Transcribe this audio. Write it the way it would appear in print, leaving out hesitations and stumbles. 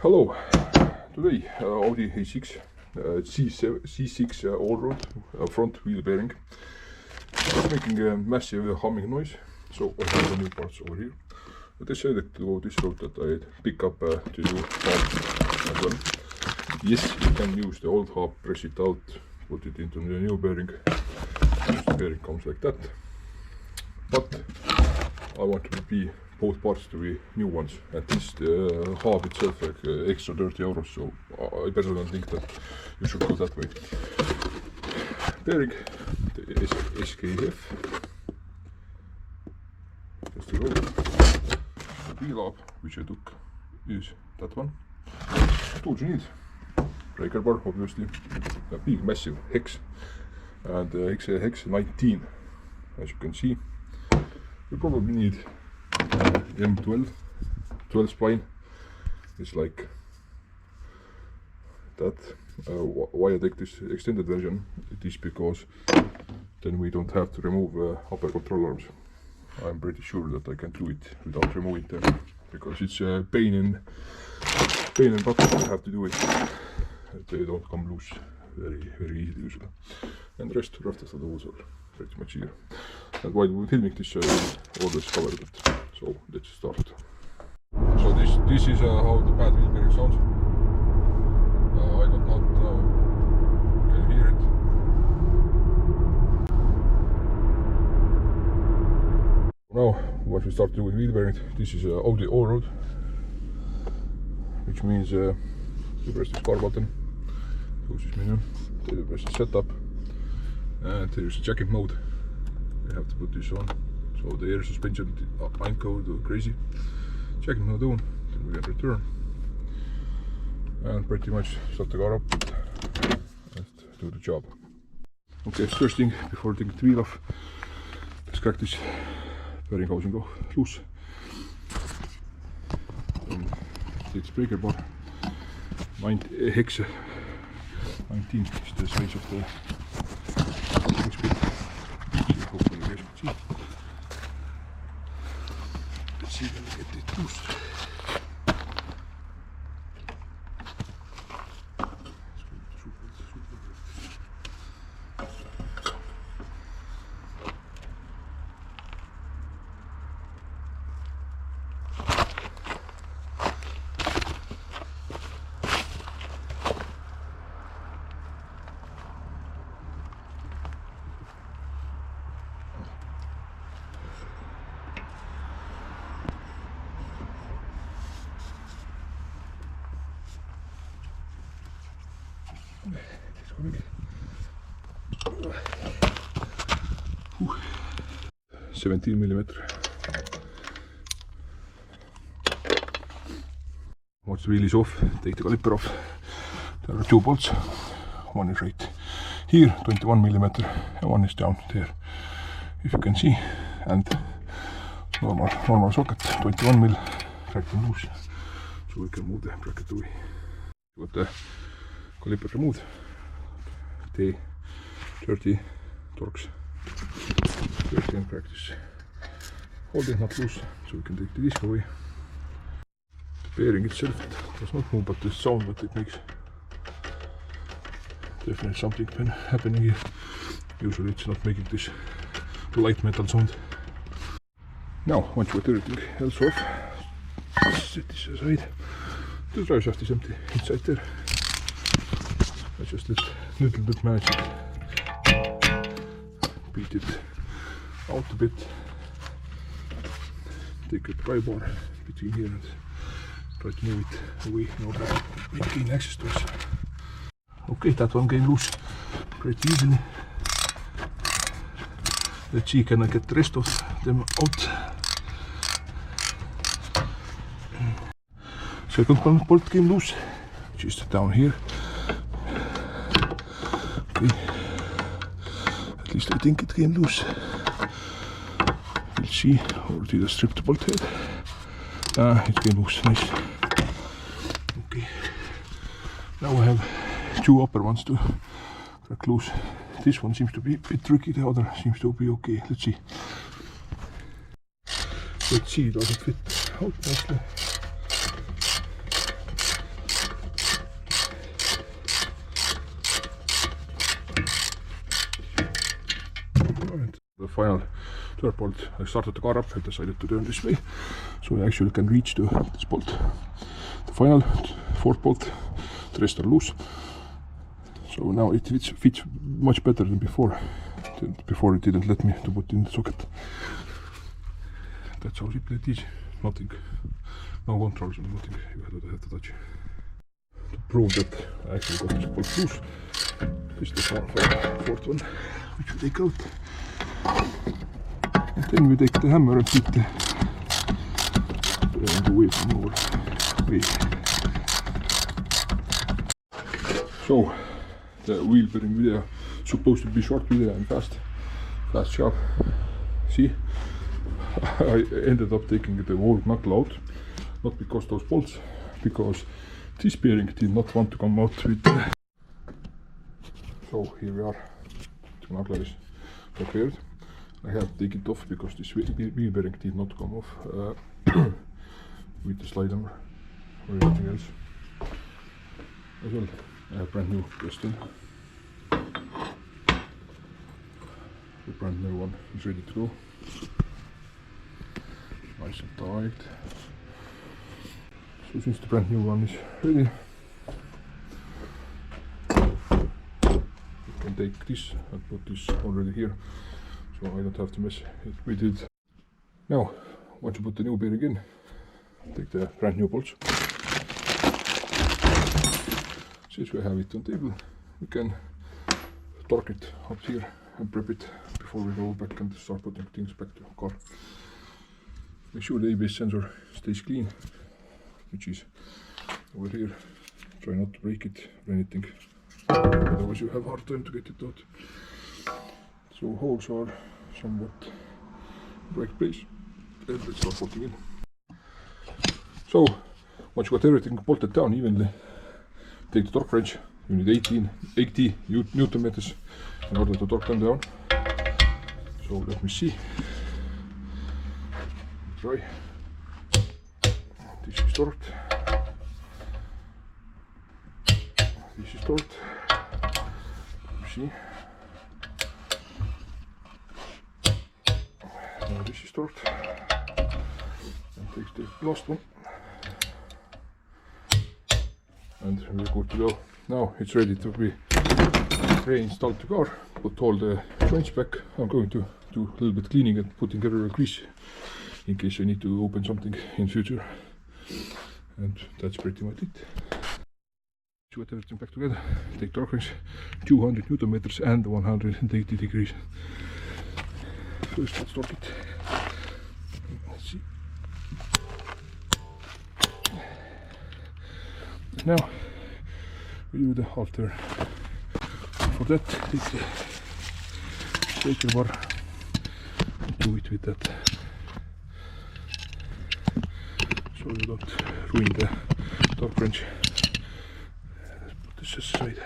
Hello, today Audi A6 C6 Allroad front wheel bearing. It's making a massive humming noise, so I have the new parts over here. I decided to go this route that I pick up the new hub as well. Yes, you can use the old hub, press it out, put it into the new bearing. The bearing comes like that. But I want to be both parts to be new ones, and this hub itself like extra €30, so I personally think that you should go that way. Bearing, the SKF, just the road. Wheel hub, which I took, is that one. Tools you need: breaker bar, obviously, a big massive hex, and hex 19, as you can see. You probably need M12 spline. It's like that. Why I take this extended version? It is because then we don't have to remove upper control arms. I'm pretty sure that I can do it without removing them, because it's a pain in butt to have to do it. They don't come loose very easily usually. And the rest of the tools are pretty much here. And while we're filming this, I will always cover that. So let's start. So this is how the bad wheel bearing sounds. I don't know now you can hear it. Now what we start doing with wheel bearing, this is Audi Allroad, which means you press this car button, choose this menu, then you press the setup, and there's a jacket mode. You have to put this on, so the air suspension line code or crazy. Jacket mode on, then we can return, and pretty much start the car up and do the job. Okay, first thing before taking the wheel off, let's crack this bearing housing loose. Then take the breaker bar. Hex 19 is the size of the hex bit. Hopefully you guys can see. Let's see if we get it loose. It's coming. 17mm. Once the wheel is off, take the caliper off. There are two bolts. One is right here, 21mm, and one is down there, if you can see. And normal socket, 21mm, crack them loose, so we can move the bracket away. Got the caliper removed. T30 Torx. First thing, practice holding not loose, so we can take the disc away. The bearing itself does not move, but the sound that it makes, definitely something happening here. Usually it's not making this light metal sound. Now, once you got everything else off, set this aside. The drive shaft is empty inside there. I just a little bit manage it, beat it out a bit, take a pry bar between here and try to move it away in order to gain access to us. Okay, that one came loose pretty easily. Let's see, can I get the rest of them out. Second bolt came loose, which is down here. Okay. At least I think it came loose. We'll see. Or did I strip the bolt head? It came loose. Nice. Okay. Now I have two upper ones to crack loose. This one seems to be a bit tricky, the other seems to be okay. Let's see. Let's see, does it fit out nicely? the final third bolt. I started the car up and decided to turn this way, so I actually can reach to this bolt. The final fourth bolt, the rest are loose. So now it fits much better than before. Before it didn't let me to put in the socket. That's how simple it is. Nothing, no controls, nothing. You have to touch. To prove that I actually got this bolt loose, this is the fourth one, which we take out. And then we take the hammer and put the away from our way. So the wheel bearing video supposed to be short video and fast job. See, I ended up taking the whole knuckle out, not because those bolts, because this bearing did not want to come out with the... So here we are, the knuckle is prepared. I have to take it off because this wheel bearing did not come off with the slide hammer or anything else. As well, I have brand new piston. The brand new one is ready to go. Nice and tight. So since the brand new one is ready, you can take this and put this already here, so I don't have to mess with it. Now, once you put the new bearing in, take the brand new bolts. Since we have it on table, we can torque it up here and prep it before we go back and start putting things back to the car. Make sure the ABS sensor stays clean, which is over here. Try not to break it or anything, otherwise you have a hard time to get it out. So holes are somewhat right place, and let's start putting in. So once you got everything bolted down evenly, take the torque wrench. You need 80 Newton meters in order to torque them down. So let me see. Try. This is torqued. This is torqued. Let me see. Now this is torqued. And take the last one. And we're good to go. Now it's ready to be reinstalled the car. Put all the joints back. I'm going to do a little bit cleaning and putting a grease in case I need to open something in future. And that's pretty much it. To get everything back together, take torque wrench, 200 Newton meters and 180 degrees. First let's torque it. Let's see. Now we do the halter. For that, take the shaker bar and do it with that, so you don't ruin the torque wrench. Let's put this aside.